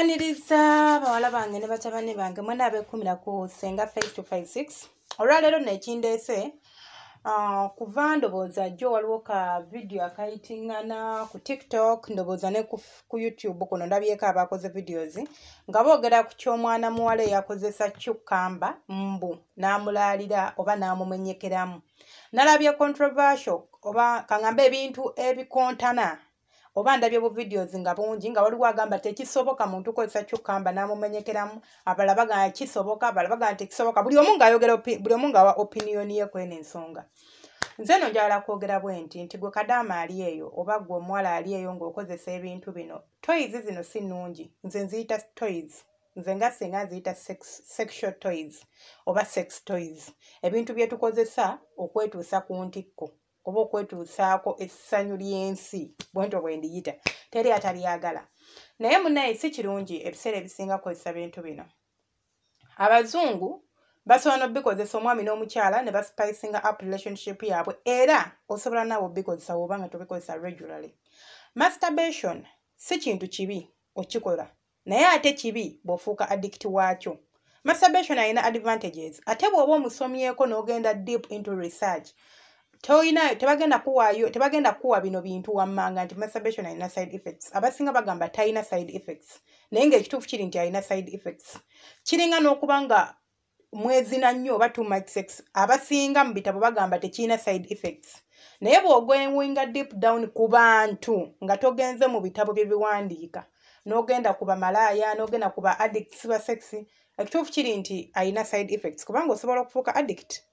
Mwaniriza bawala bange ne batabani bange mwena abekumira ku senga face to 56 olwaleero nekindese kuva ndowooza jjo waliwo ka video akayitingana ku TikTok ndowooza ne ku YouTube kuno ndabyeko abakoze videos nga boogera ku ky'omwana muwala eyakozesa cucumber mbu n'amulaalira oba n'amumenyekeramu. Nalabye controversial oba kaŋŋambe ebintu ebikontana oba ndabye bu videos nga bungi nga waliwo agamba tekisoboka muntu kozesa cucumber n'amumenyekeramu, abalala bagamba kisoboka, abalala bagamba tekisoboka, buli omu ng'awa opinion ye kw'eno ensonga. Nze no njagala kwogera bwe nti gwe kadama ali eyo oba gwe omuwala ali eyo ng'okozesa ebintu bino, toys zino si nnungi, nze nziyita toys. Nze nga singa nziyita sexual toys oba sex toys, ebintu bye tukozesa okwetuusa ku ntikko oba okwetuusaako essanyu ly'ensi bwento bwe ndiyita, teri atabyagala. Naye munnaye si kirungi ebiseera ebisinga kukozesa bintu bino. Abazungu basobola n'obikozesa omwami n'omukyala ne baspicinga up relationship yaabwe, era osobola naawe obikozesa bw'oba nga tobikozesa regularly. Masturbation si kintu kibi okikola, naye ate kibi bw'ofuuka addict waakyo. Masturbation alina advantages, ate bw'oba omusomyeko n'ogenda deep into research, tebagenda kuwa bino bintu wammanga nti masturbation alina side effects. Abasinga bagamba talina side effects, naye ng'ekituufu kiri nti alina side effects. Kiringa n'okuba nga mwezina nnyo oba too much sex, abasinga mu bitabo bagamba tekirina side effects. Naye bw'ogwewinga deep down ku bantu nga togenze mu bitabo bye biwandiika, n'ogenda ku bamalaaya, n'ogenda ku ba addicts ba sex, ekituufu kiri nti alina side effects kubanga osobola okufuuka addict.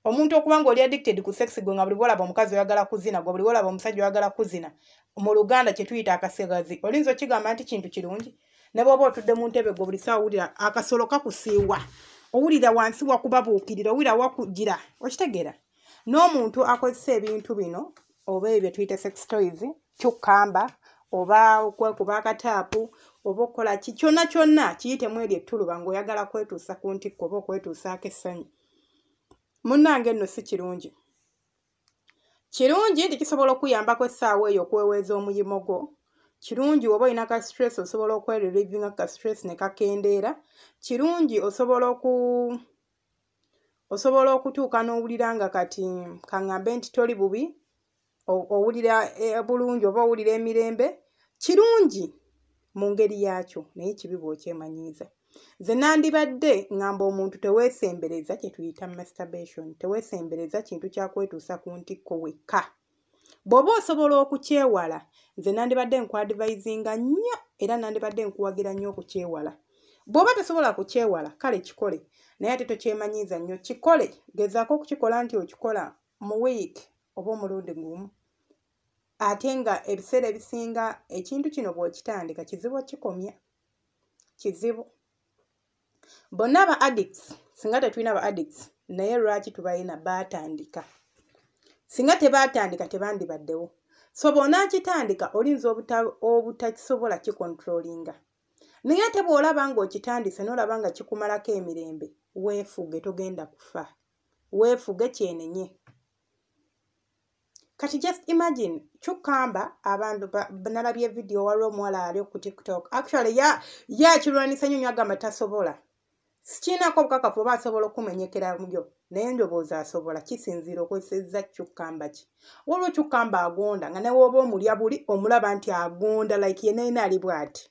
Omuntu okuba ng'oli addicted ku sex gwe nga buli bwolaba omukazi oyagala kuzina, gwe buli bwolaba omusajja oyagala kuzina, mu Luganda kye tuyita akasagazi, olinza okigamba nti kintu kirungi? Ne bw'oba otudde mu ntebe gwe buli ssaawa owulira akasolo kakusiiwa, owulira wansi wakubabuukirira, owulira wakugira, okitegeera? N'omuntu akozesa ebintu bino oba ebyo tuyita sex toys, cucumber oba okwekuba akataapu oba okukola ki, kyonna kyonna kiyitemu eri ettuluba ng'oyagala kwetuusa ku ntikko oba okwetuusaako essanyu. Munnange nno si kirungi. Kirungi nti kisobola okuyambako essaawa eyo okweweeza omuyimo gwo. Kirungi oba olina ka stress osobola okwerelievinga ka stress ne kakendeera. Kirungi osobola okutuuka n'owulira nga kati kaŋŋambe nti toli bubi, owulira bulungi oba owulira emirembe. Kirungi mu ngeri yaakyo, naye kibi bw'okyemanyiiza. Nze nandibadde ngamba omuntu teweesembereza kye tuyita masturbation, teweesembereza kintu kyakwetuusa ku ntikko wekka. Bw'oba osobola okukyewala, nze nandibadde nkwadvisinga nnyo era nandibadde nkuwagira nnyo okukyewala. Bw'oba tosobola kukyewala, kale kikole, naye ate tokyemanyiiza nnyo. Kikole, gezaako okukikola nti okikola mu week oba omulundi gumu. Ate nga ebiseera ebisinga ekintu kino bw'okitandika kizibu okikomya. Kizibu. Bonna aba addicts, singa tetulina ba addicts, naye lwaki tubalina baatandika? Singa tebaatandika tebandibaddewo. So bw'onaakitandika olinza obutakisobola kikontrolinga. Naye ate bw'olaba ng'okitandise n'olaba nga kikumalako emirembe, weefuge, togenda kufa. Weefuge kyenenye. Kati just imagine, cucumber, abantu nalabye video waliwo omuwala ali ku TikTok. Actually, yakirwanisa nnyo agamba tasobola. Sikirinako obukakafu oba asobola okumenyekera mubyo, naye ndowooza asobola, kisinziira okozesezza cucumber ki. Waliwo cucumber agonda nga ne w'oba omulya buli omulaba nti agonda like yenna ali bw'ati.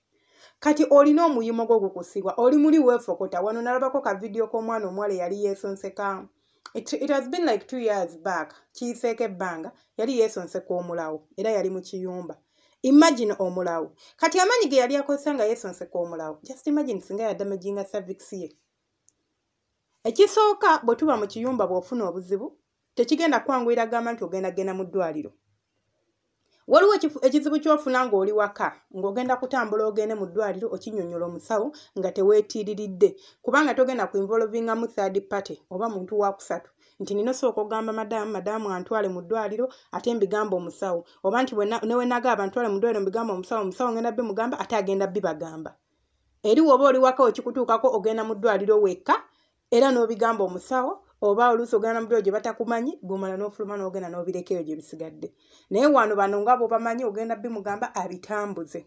Kati olina omuyimo gwo gukusibwa, oli muli weefokota. Wano nalabako ka video k'omwana omuwala yali yeesonseka. It has been like 2 years back. Kiyiseeko ebbanga, yali yeesonseka omulawo era yali mu kiyumba. Imagine omulawo. Kati amaanyi ge yali akozesa nga yeesonseka omulawo. Just imagine singa yadamaginga cervix ye. Ekisooka bwe tuba mu kiyumba bw'ofuna obuzibu, tekigenda kwanguyira gamba nti ogenda mu ddwaliro. Waliwo ekizibu ky'ofuna ng'oli waka, ng'ogenda kutambula ogende mu ddwaliro okinnyonnyola omusawo nga teweetiiriridde, kubanga togenda kuinvolvinga mu third party oba muntu wa kusatu. Nti nino sooka ogamba madamu antwale mu ddwaliro ate mbigamba omusawo, oba nti newe nagamba antwale mu ddwaliro mbigamba omusawo ngenda bimugamba ate agenda bibagamba. Eri woba oli waka okikutuukako ogenda mu ddwaliro wekka era n'obigamba omusawo, oba oluusi ogenda mu ddwaliro gye batakumanyi, gomala n'ofuluma n'ogenda n'obirekeyo gye bisigadde. Naye wano bano nga bw'obamanyi ogenda bimugamba abitambuze.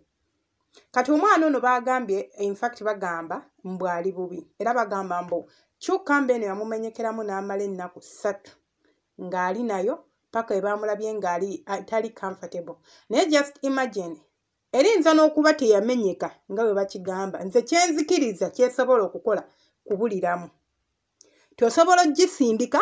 kati omwana ono bagambye in fact bagamba mbwali bubi era bagamba mbo cucumber eno yamumenyekeramu n'amala ennaku 3 ng'ali nayo paka ebamulabye ng'ali atali comfortable. Naye just imagine erinza n'okuba teyamenyeka nga bwe bakigamba. Nze kyenzikiriza kyesobola okukola kubuliramu. Tosobola ogisindika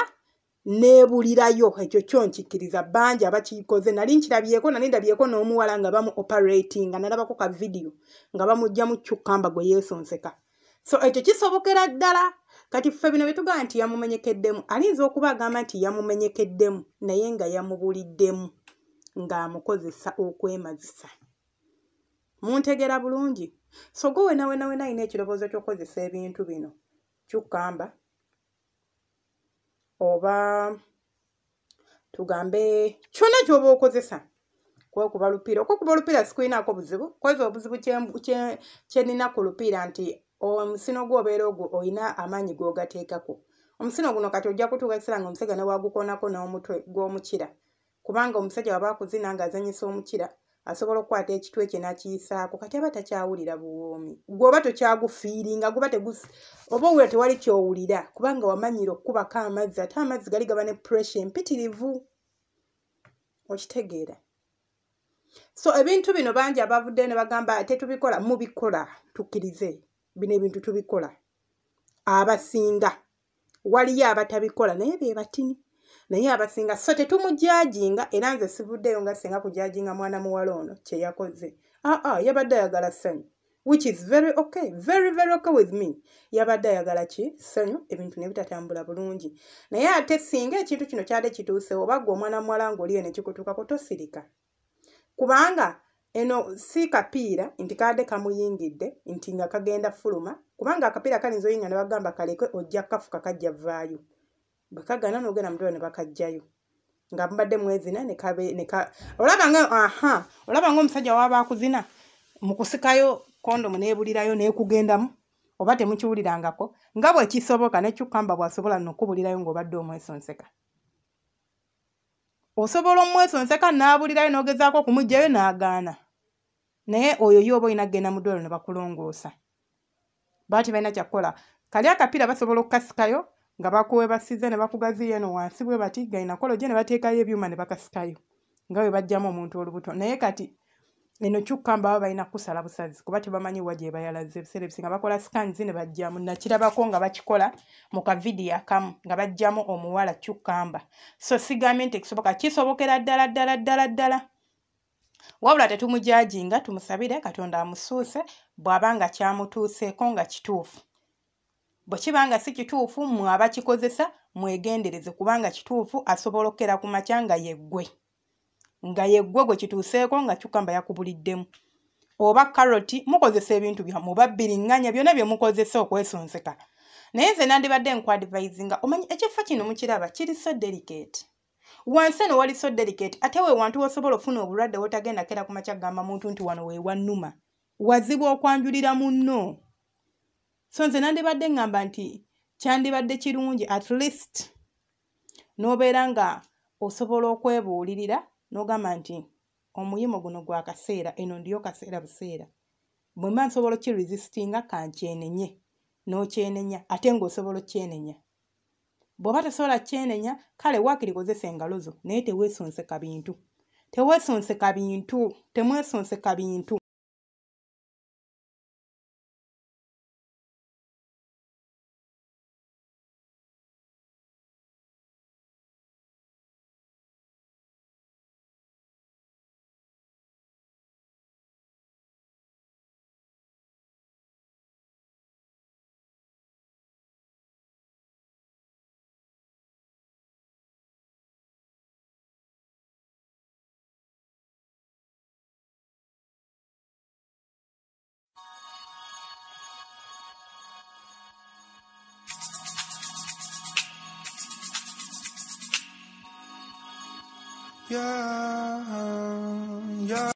nebulirayo, ekyo kyonkikiriza bangi abakikoze. Nali ndabyeko n'omuwala nga bamu operating nga nalabako ka video nga bamujja mu cucumber gwe yeesonseka. So ekyo kisobokera ddala. Kati ffe bino bitugamba nti yamumenyekeddemu, alinza okuba agamba nti yamumenyekeddemu naye nga yamubuliddemu ng'amukozesa okwemazisa. Muntegera bulungi. So gwe wena alina ekirowoozo ky'okozesa ebintu bino cucumber oba tugambe kyonna ky'oba okozesa kwekuba lupiira. Okwekuba olupiira sikulinaako buzibu. Kweza obuzibu kye nina ku lupiira nti omusino gw'obeera ogwo olina amaanyi g'ogateekako. Omusino guno kati ojja kutuuka ekiseera nga omusajja ne wagukoonako n'omutwe gw'omukira. Kubanga omusajja waba akuzina ng'azanyisa omukira asobola okukwata ekitwe kye n'akiyisaako. Kati aba takyawulira buwoomi. Gw'oba tokyagufiiringa guba oba owulira tewali ky'owulira kubanga wamanyira okukubako amazzi ate amazzi gali gaba ne pressure empitirivu. Okitegeera? So ebintu bino bangi abavudde ne bagamba tetubikola. Mubikola, tukkirize. Bino ebintu tubikola. Abasinga waliyo abatabikola naye be batini. Naye abasinga so tetumujajinga era nze sivuddeyo nga singa kujajinga mwana muwala ono kye yakoze. Yabadde ayagala ssanyu, which is very okay, very okay with me. Yabadde ayagala ki ssanyu, ebintu ne bitatambula bulungi. Naye ate singa ekintu kino kyade kituuse oba gwe omwana muwala ng'oliyo ne kikutuukako tosirika. Kubanga eno si kapiira nti kadde kamuyingidde nti nga kagenda fuluma. Kubanga akapiira kalinza oyinga ne bagamba kaleke ojja kafuka kajja vaayo. Bwe kagana n'ogenda mu ddwaliro ne bakajjayo nga mbadde mwezina olaba ng'omusajja waba akuzina mu kusikayo kondomu n'ebulirayo n'ekugendamu oba temukiwulirangako nga bwe kisoboka ne cucumber bw'asobola n'okubulirayo ng'obadde omwesonseka. Osobola omwesonseka n'abulirayo n'ogezaako okumuggyayo n'agaana. Naye oyo y'oba olina kugenda mu ddwaliro ne bakulongoosa. Baati balina kyakukola. Kali akapiira basobola okukasikayo nga bakuwe basize ne bakugaziya eno wansi bwe bati gayina koloje ne bateekayo ebyuma ne bakasikayo nga bwe bajjamu omuntu olubuto. Naye kati eno cucumber baba balina kusala busazi kuba tebamanyi wa gye bayalaze. Ebiseera ebisinga bakola scans ne bajjamu. Nakirabako nga bakikola mu kavidiyo akamu nga bajjamu omuwala cucumber. So sigambye nti kisobokera ddala. Wabula tetumujajinga, tumusabire Katonda amusuuse bw'abanga kyamutuuseeko nga kituufu. Bwe kibanga si kituufu mmwe abakikozesa mwegendereze kubanga kituufu asobola okera ku makya nga yeggwe gwe kituuseeko nga cucumber yakubuliddemu. Oba karoti mukozesa ebintu byammwe oba bbiriŋŋanya byonna bye mukozesa okwesonseka. Naye nze nandibadde nkwadvisinga omanyi ekifo kino mukiraba kiri so delicate. Wansi eno wali so delicate ate we wantu wosobola ofuna obulwadde wotagenda kera ku makya gamba muntu nti wano we wannuma. Wazibu okwanjulira munno. So nze nandibadde ngamba nti kyandibadde kirungi at least n'obeera nga osobola okwebuulirira n'ogamba nti omuyimo guno gwa kaseera eno ndiyo kaseera buseera. Bwe mba nsobola okiresistinga kankyenenye n'okyenenya ate ng'osobola okyenenya. Bw'oba tosobola kyenenya kale waakiri kozesa engalo zo naye teweesonseka bintu. Temwesonseka bintu. Yeah.